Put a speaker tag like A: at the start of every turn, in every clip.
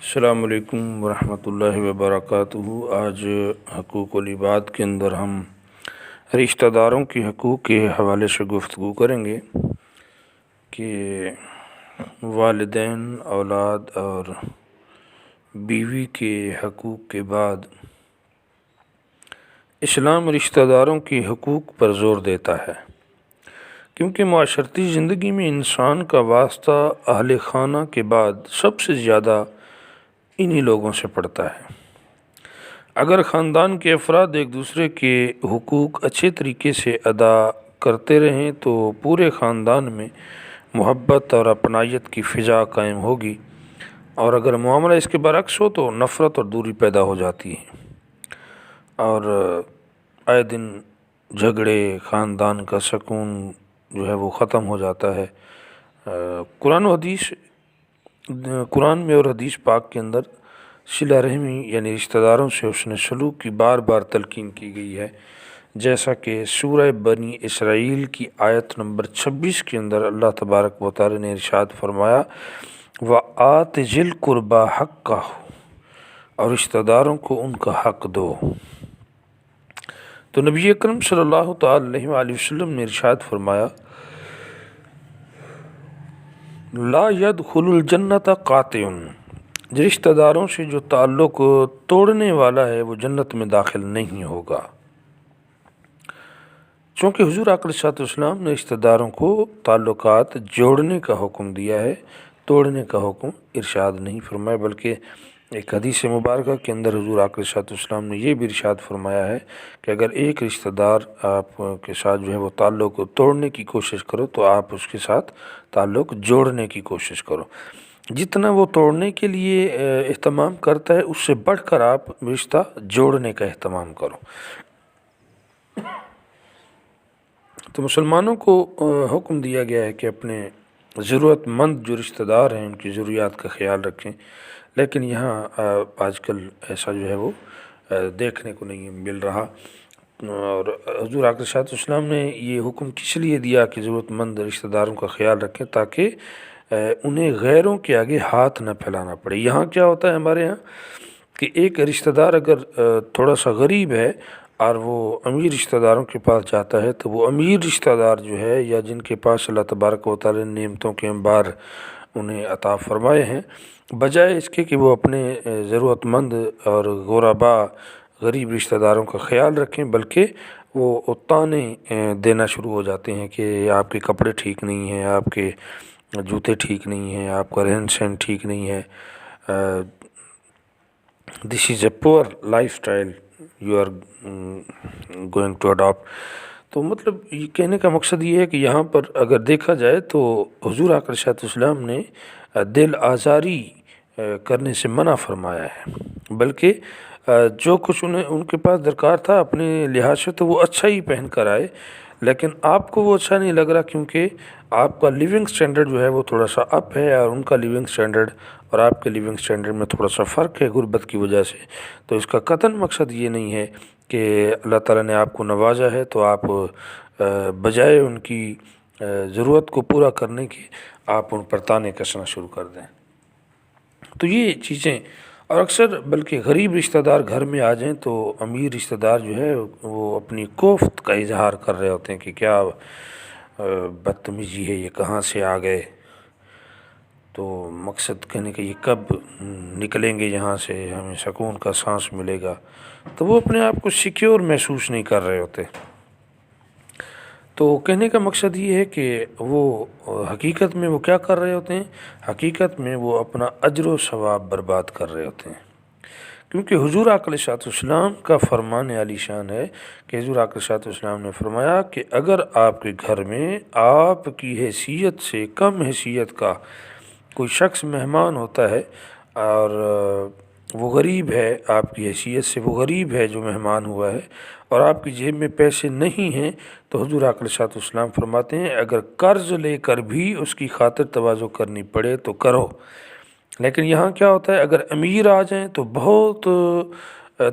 A: السلام علیکم ورحمۃ اللہ وبرکاتہ۔ آج حقوق العباد کے اندر ہم رشتہ داروں کے حقوق کے حوالے سے گفتگو کریں گے کہ والدین، اولاد اور بیوی کے حقوق کے بعد اسلام رشتہ داروں کے حقوق پر زور دیتا ہے، کیونکہ معاشرتی زندگی میں انسان کا واسطہ اہل خانہ کے بعد سب سے زیادہ انہی لوگوں سے پڑتا ہے۔ اگر خاندان کے افراد ایک دوسرے کے حقوق اچھے طریقے سے ادا کرتے رہیں تو پورے خاندان میں محبت اور اپنائیت کی فضا قائم ہوگی، اور اگر معاملہ اس کے برعکس ہو تو نفرت اور دوری پیدا ہو جاتی ہے، اور آئے دن جھگڑے، خاندان کا سکون جو ہے وہ ختم ہو جاتا ہے۔ قرآن میں اور حدیث پاک کے اندر صلہ رحمی یعنی رشتہ داروں سے حسن سلوک کی بار بار تلقین کی گئی ہے، جیسا کہ سورہ بنی اسرائیل کی آیت نمبر 26 کے اندر اللہ تبارک و تعالی نے ارشاد فرمایا، وَآتِ ذِی الْقُرْبَىٰ حَقَّهُ، اور رشتہ داروں کو ان کا حق دو۔ تو نبی اکرم صلی اللہ تعالی علیہ وآلہ وسلم نے ارشاد فرمایا، لا يدخل الجنت قاطع، رشتہ داروں سے جو تعلق توڑنے والا ہے وہ جنت میں داخل نہیں ہوگا۔ چونکہ حضور اکرم صلی اللہ علیہ وسلم نے رشتہ داروں کو تعلقات جوڑنے کا حکم دیا ہے، توڑنے کا حکم ارشاد نہیں فرمایا، بلکہ ایک حدیث مبارکہ کے اندر حضور اکرم صلی اللہ علیہ وسلم نے یہ بھی ارشاد فرمایا ہے کہ اگر ایک رشتہ دار آپ کے ساتھ جو ہے وہ تعلق توڑنے کی کوشش کرو تو آپ اس کے ساتھ تعلق جوڑنے کی کوشش کرو۔ جتنا وہ توڑنے کے لیے اہتمام کرتا ہے اس سے بڑھ کر آپ رشتہ جوڑنے کا اہتمام کرو۔ تو مسلمانوں کو حکم دیا گیا ہے کہ اپنے ضرورت مند جو رشتہ دار ہیں ان کی ضروریات کا خیال رکھیں، لیکن یہاں آج کل ایسا جو ہے وہ دیکھنے کو نہیں مل رہا، اور حضور اکرم صلی اللہ علیہ وسلم نے یہ حکم کس لیے دیا کہ ضرورت مند رشتہ داروں کا خیال رکھیں تاکہ انہیں غیروں کے آگے ہاتھ نہ پھیلانا پڑے۔ یہاں کیا ہوتا ہے ہمارے یہاں کہ ایک رشتہ دار اگر تھوڑا سا غریب ہے اور وہ امیر رشتہ داروں کے پاس جاتا ہے تو وہ امیر رشتہ دار جو ہے یا جن کے پاس اللہ تبارک و تعالی نے نعمتوں کے انبار انہیں عطا فرمائے ہیں، بجائے اس کے کہ وہ اپنے ضرورت مند اور غربا غریب رشتہ داروں کا خیال رکھیں، بلکہ وہ طعنے دینا شروع ہو جاتے ہیں کہ آپ کے کپڑے ٹھیک نہیں ہیں، آپ کے جوتے ٹھیک نہیں ہیں، آپ کا رہن سہن ٹھیک نہیں ہے، دس is a poor lifestyle you are going to adapt. تو مطلب یہ کہنے کا مقصد یہ ہے کہ یہاں پر اگر دیکھا جائے تو حضور اکرم صلی اللہ علیہ وسلم نے دل آزاری کرنے سے منع فرمایا ہے، بلکہ جو کچھ ان کے پاس درکار تھا اپنے لحاظ سے تو وہ اچھا ہی پہن کر آئے، لیکن آپ کو وہ اچھا نہیں لگ رہا کیونکہ آپ کا لیونگ سٹینڈرڈ جو ہے وہ تھوڑا سا اپ ہے، اور ان کا لیونگ سٹینڈرڈ اور آپ کے لیونگ سٹینڈرڈ میں تھوڑا سا فرق ہے غربت کی وجہ سے۔ تو اس کا قطعاً مقصد یہ نہیں ہے کہ اللہ تعالیٰ نے آپ کو نوازا ہے تو آپ بجائے ان کی ضرورت کو پورا کرنے کے آپ ان پر طعنے کسنا شروع کر دیں۔ تو یہ چیزیں، اور اکثر بلکہ غریب رشتہ دار گھر میں آ جائیں تو امیر رشتہ دار جو ہے وہ اپنی کوفت کا اظہار کر رہے ہوتے ہیں کہ کیا بدتمیزی ہے، یہ کہاں سے آ گئے، تو مقصد کہنے کہ یہ کب نکلیں گے یہاں سے، ہمیں سکون کا سانس ملے گا، تو وہ اپنے آپ کو سیکیور محسوس نہیں کر رہے ہوتے۔ تو کہنے کا مقصد یہ ہے کہ وہ حقیقت میں وہ کیا کر رہے ہوتے ہیں، حقیقت میں وہ اپنا اجر و ثواب برباد کر رہے ہوتے ہیں، کیونکہ حضور اکرم صلی اللہ علیہ وسلم کا فرمان عالی شان ہے کہ حضور اکرم صلی اللہ علیہ وسلم نے فرمایا کہ اگر آپ کے گھر میں آپ کی حیثیت سے کم حیثیت کا کوئی شخص مہمان ہوتا ہے اور وہ غریب ہے، آپ کی حیثیت سے وہ غریب ہے جو مہمان ہوا ہے، اور آپ کی جیب میں پیسے نہیں ہیں، تو حضور اکرم صلی اللہ علیہ وسلم فرماتے ہیں اگر قرض لے کر بھی اس کی خاطر تواضع کرنی پڑے تو کرو۔ لیکن یہاں کیا ہوتا ہے، اگر امیر آ جائیں تو بہت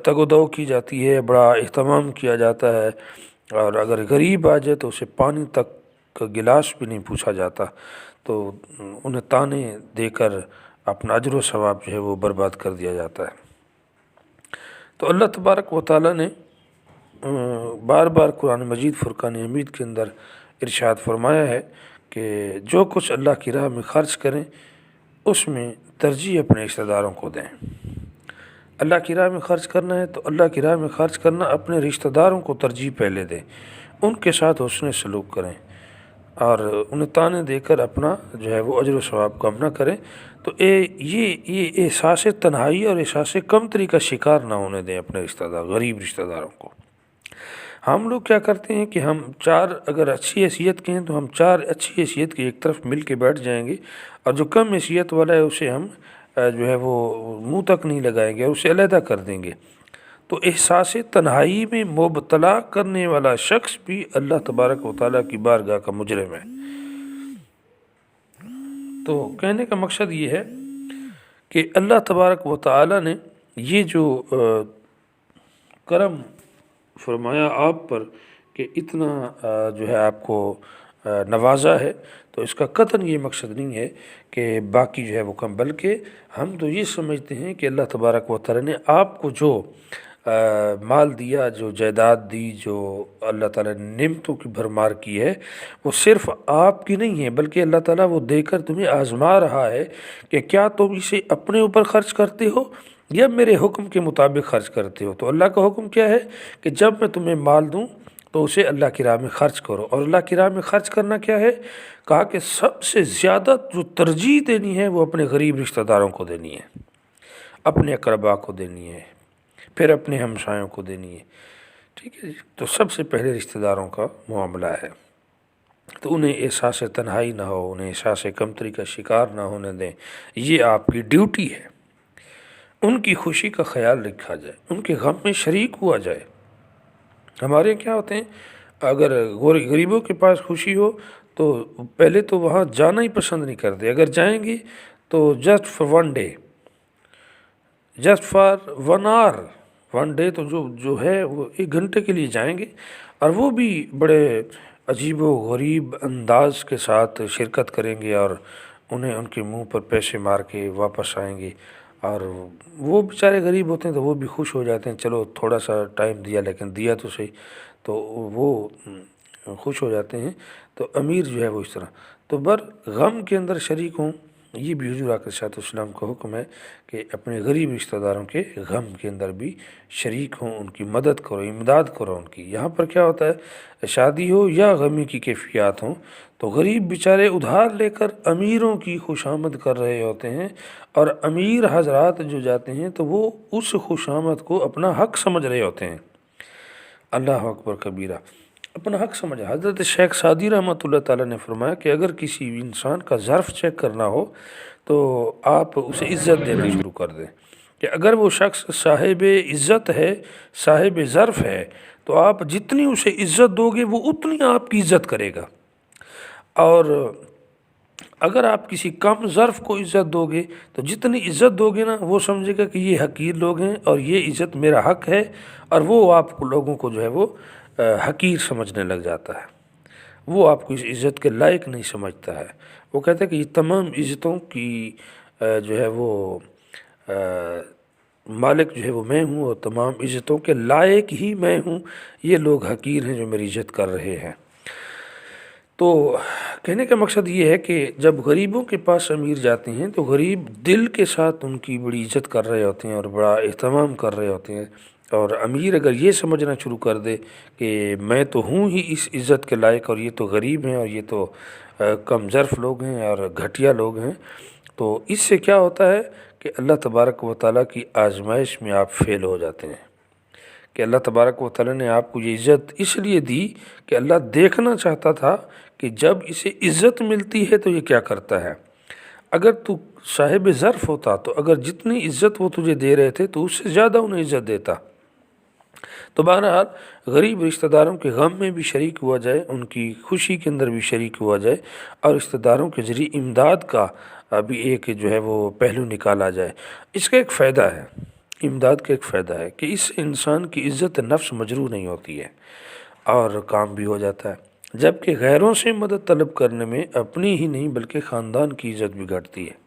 A: تگ و دو کی جاتی ہے، بڑا اہتمام کیا جاتا ہے، اور اگر غریب آ جائے تو اسے پانی تک کا گلاس بھی نہیں پوچھا جاتا، تو انہیں طعنے دے کر اپنا اجر و ثواب جو ہے وہ برباد کر دیا جاتا ہے۔ تو اللہ تبارک و تعالیٰ نے بار بار قرآن مجید فرقان حمید کے اندر ارشاد فرمایا ہے کہ جو کچھ اللہ کی راہ میں خرچ کریں اس میں ترجیح اپنے رشتہ داروں کو دیں۔ اللہ کی راہ میں خرچ کرنا ہے تو اللہ کی راہ میں خرچ کرنا اپنے رشتہ داروں کو ترجیح پہلے دیں، ان کے ساتھ حسن سلوک کریں اور انہیں طعنے دے کر اپنا جو ہے وہ اجر و ثواب کم نہ کریں۔ تو یہ احساس تنہائی اور احساس کمتری کا شکار نہ ہونے دیں اپنے رشتہ دار غریب رشتہ داروں کو۔ ہم لوگ کیا کرتے ہیں کہ ہم چار اگر اچھی حیثیت کے ہیں تو ہم چار اچھی حیثیت کے ایک طرف مل کے بیٹھ جائیں گے، اور جو کم حیثیت والا ہے اسے ہم جو ہے وہ منہ تک نہیں لگائیں گے اور اسے علیحدہ کر دیں گے۔ تو احساس تنہائی میں مبتلا کرنے والا شخص بھی اللہ تبارک و تعالیٰ کی بارگاہ کا مجرم ہے۔ تو کہنے کا مقصد یہ ہے کہ اللہ تبارک و تعالیٰ نے یہ جو کرم فرمایا آپ پر کہ اتنا جو ہے آپ کو نوازا ہے، تو اس کا قطعاً یہ مقصد نہیں ہے کہ باقی جو ہے وہ کم، بلکہ ہم تو یہ سمجھتے ہیں کہ اللہ تبارک و تعالیٰ نے آپ کو جو مال دیا، جو جائیداد دی، جو اللہ تعالیٰ نے نعمتوں کی بھرمار کی ہے، وہ صرف آپ کی نہیں ہے بلکہ اللہ تعالیٰ وہ دے کر تمہیں آزما رہا ہے کہ کیا تم اسے اپنے اوپر خرچ کرتے ہو یا میرے حکم کے مطابق خرچ کرتے ہو۔ تو اللہ کا حکم کیا ہے کہ جب میں تمہیں مال دوں تو اسے اللہ کی راہ میں خرچ کرو، اور اللہ کی راہ میں خرچ کرنا کیا ہے؟ کہا کہ سب سے زیادہ جو ترجیح دینی ہے وہ اپنے غریب رشتہ داروں کو دینی ہے، اپنے اقربا کو دینی ہے، پھر اپنے ہمسایوں کو دینی ہے، ٹھیک ہے جی۔ تو سب سے پہلے رشتہ داروں کا معاملہ ہے، تو انہیں احساس تنہائی نہ ہو، انہیں احساس کمتری کا شکار نہ ہونے دیں، یہ آپ کی ڈیوٹی ہے۔ ان کی خوشی کا خیال رکھا جائے، ان کے غم میں شریک ہوا جائے۔ ہمارے کیا ہوتے ہیں، اگر غریبوں کے پاس خوشی ہو تو پہلے تو وہاں جانا ہی پسند نہیں کرتے، اگر جائیں گے تو just for one day, just for one day تو جو ہے وہ 1 گھنٹے کے لیے جائیں گے، اور وہ بھی بڑے عجیب و غریب انداز کے ساتھ شرکت کریں گے، اور انہیں ان کے منہ پر پیسے مار کے واپس آئیں گے، اور وہ بیچارے غریب ہوتے ہیں تو وہ بھی خوش ہو جاتے ہیں، چلو تھوڑا سا ٹائم دیا لیکن دیا تو صحیح، تو وہ خوش ہو جاتے ہیں۔ تو امیر جو ہے وہ اس طرح، تو غم کے اندر شریک ہوں، یہ بھی حضور اکرم صلی اللہ علیہ وسلم کا حکم ہے کہ اپنے غریب رشتہ داروں کے غم کے اندر بھی شریک ہوں، ان کی مدد کرو، امداد کرو ان کی۔ یہاں پر کیا ہوتا ہے، شادی ہو یا غمی کی کیفیات ہوں تو غریب بیچارے ادھار لے کر امیروں کی خوش آمد کر رہے ہوتے ہیں، اور امیر حضرات جو جاتے ہیں تو وہ اس خوش آمد کو اپنا حق سمجھ رہے ہوتے ہیں۔ اللہ اکبر کبیرہ، اپنا حق سمجھا۔ حضرت شیخ سعدی رحمۃ اللہ تعالیٰ نے فرمایا کہ اگر کسی انسان کا ظرف چیک کرنا ہو تو آپ اسے عزت دینا شروع کر دیں، کہ اگر وہ شخص صاحب عزت ہے، صاحب ظرف ہے، تو آپ جتنی اسے عزت دو گے وہ اتنی آپ کی عزت کرے گا، اور اگر آپ کسی کم ظرف کو عزت دو گے تو جتنی عزت دو گے نا وہ سمجھے گا کہ یہ حقیر لوگ ہیں اور یہ عزت میرا حق ہے، اور وہ آپ کو لوگوں کو جو ہے وہ حقیر سمجھنے لگ جاتا ہے، وہ آپ کو اس عزت کے لائق نہیں سمجھتا ہے۔ وہ کہتا ہے کہ یہ تمام عزتوں کی جو ہے وہ مالک جو ہے وہ میں ہوں، اور تمام عزتوں کے لائق ہی میں ہوں، یہ لوگ حقیر ہیں جو میری عزت کر رہے ہیں۔ تو کہنے کا مقصد یہ ہے کہ جب غریبوں کے پاس امیر جاتے ہیں تو غریب دل کے ساتھ ان کی بڑی عزت کر رہے ہوتے ہیں اور بڑا اہتمام کر رہے ہوتے ہیں، اور امیر اگر یہ سمجھنا شروع کر دے کہ میں تو ہوں ہی اس عزت کے لائق اور یہ تو غریب ہیں اور یہ تو کم ظرف لوگ ہیں اور گھٹیا لوگ ہیں، تو اس سے کیا ہوتا ہے کہ اللہ تبارک و تعالیٰ کی آزمائش میں آپ فیل ہو جاتے ہیں، کہ اللہ تبارک و تعالیٰ نے آپ کو یہ عزت اس لیے دی کہ اللہ دیکھنا چاہتا تھا کہ جب اسے عزت ملتی ہے تو یہ کیا کرتا ہے۔ اگر تو صاحب ظرف ہوتا تو اگر جتنی عزت وہ تجھے دے رہے تھے تو اس سے زیادہ انہیں عزت دیتا۔ تو بہرحال غریب رشتہ داروں کے غم میں بھی شریک ہوا جائے، ان کی خوشی کے اندر بھی شریک ہوا جائے، اور رشتہ داروں کے ذریعے امداد کا بھی ایک جو ہے وہ پہلو نکالا جائے۔ اس کا ایک فائدہ ہے، امداد کا ایک فائدہ ہے کہ اس سے انسان کی عزت نفس مجروح نہیں ہوتی ہے اور کام بھی ہو جاتا ہے، جبکہ غیروں سے مدد طلب کرنے میں اپنی ہی نہیں بلکہ خاندان کی عزت بھی گھٹتی ہے۔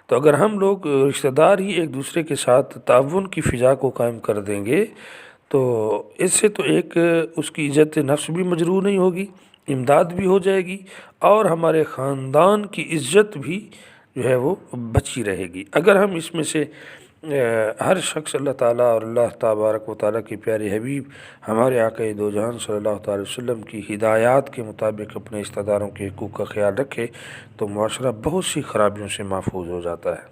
A: تو اگر ہم لوگ رشتہ دار ہی ایک دوسرے کے ساتھ تعاون کی فضا کو قائم کر دیں گے تو اس سے تو ایک اس کی عزت نفس بھی مجروح نہیں ہوگی، امداد بھی ہو جائے گی، اور ہمارے خاندان کی عزت بھی جو ہے وہ بچی رہے گی۔ اگر ہم اس میں سے ہر شخص اللہ تعالیٰ اور اللہ تبارک و تعالیٰ کی پیارے حبیب ہمارے آقا دو جہان صلی اللہ تعالی وسلم کی ہدایات کے مطابق اپنے رشتہ داروں کے حقوق کا خیال رکھے تو معاشرہ بہت سی خرابیوں سے محفوظ ہو جاتا ہے۔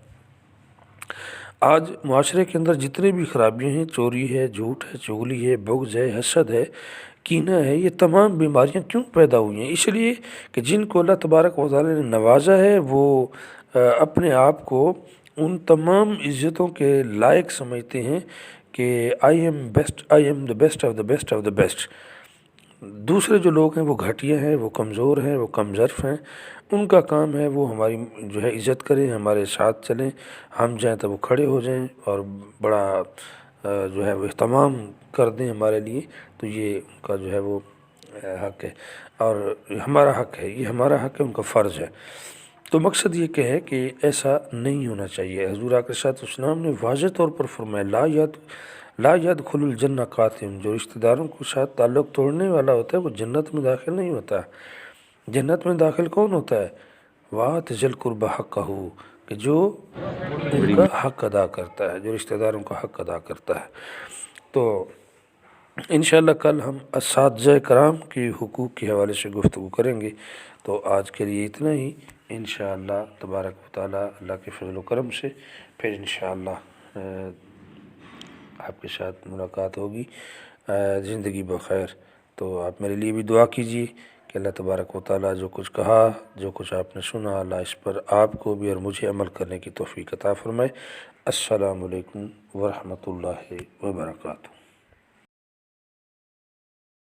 A: آج معاشرے کے اندر جتنے بھی خرابیاں ہیں، چوری ہے، جھوٹ ہے، چغلی ہے، بغض ہے، حسد ہے، کینہ ہے، یہ تمام بیماریاں کیوں پیدا ہوئی ہیں؟ اس لیے کہ جن کو اللہ تبارک و تعالیٰ نے نوازا ہے وہ اپنے آپ کو ان تمام عزتوں کے لائق سمجھتے ہیں کہ I am the best of the best of the best. دوسرے جو لوگ ہیں وہ گھٹیا ہیں، وہ کمزور ہیں، وہ کم ظرف ہیں، ان کا کام ہے وہ ہماری جو ہے عزت کریں، ہمارے ساتھ چلیں، ہم جائیں تو وہ کھڑے ہو جائیں اور بڑا جو ہے وہ اہتمام کر دیں ہمارے لیے، تو یہ ان کا جو ہے وہ حق ہے اور ہمارا حق ہے، یہ ہمارا حق ہے، ان کا فرض ہے۔ تو مقصد یہ کہ ہے کہ ایسا نہیں ہونا چاہیے۔ حضور اکرم صلی اللہ علیہ وسلم نے واضح طور پر فرمایا لا يدخل الجنہ قاتل، جو رشتہ داروں کے ساتھ تعلق توڑنے والا ہوتا ہے وہ جنت میں داخل نہیں ہوتا۔ جنت میں داخل کون ہوتا ہے؟ وَآتِ ذِی الْقُرْبَىٰ حَقَّهُ، کہ جو ان کا حق ادا کرتا ہے، جو رشتہ داروں کا حق ادا کرتا ہے۔ تو انشاءاللہ کل ہم اساتذہ کرام کے حقوق کے حوالے سے گفتگو کریں گے۔ تو آج کے لیے اتنا ہی، انشاءاللہ تبارک و تعالیٰ اللہ کے فضل و کرم سے پھر انشاءاللہ آپ کے ساتھ ملاقات ہوگی زندگی بخیر۔ تو آپ میرے لیے بھی دعا کیجیے کہ اللہ تبارک و تعالیٰ جو کچھ کہا، جو کچھ آپ نے سنا، اللہ اس پر آپ کو بھی اور مجھے عمل کرنے کی توفیق عطا فرمائے۔ السلام علیکم ورحمۃ اللہ وبرکاتہ۔